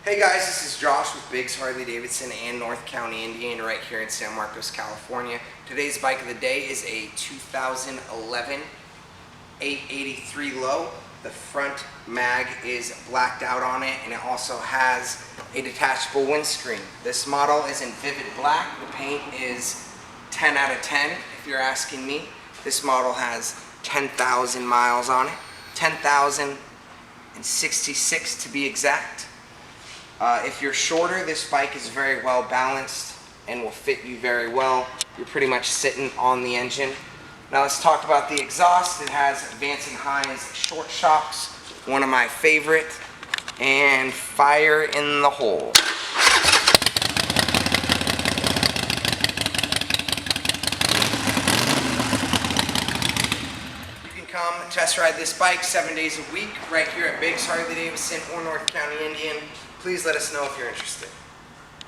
Hey guys, this is Josh with Biggs Harley-Davidson and North County, Indiana, right here in San Marcos, California. Today's bike of the day is a 2011 883 Low. The front mag is blacked out on it, and it also has a detachable windscreen. This model is in vivid black. The paint is 10 out of 10 if you're asking me. This model has 10,000 miles on it, 10,066 to be exact. If you're shorter, this bike is very well balanced and will fit you very well. You're pretty much sitting on the engine. Now let's talk about the exhaust. It has Vance & Hines short shocks, one of my favorite, and fire in the hole. You can come test ride this bike 7 days a week right here at Biggs Harley-Davidson or North County, Indiana. Please let us know if you're interested.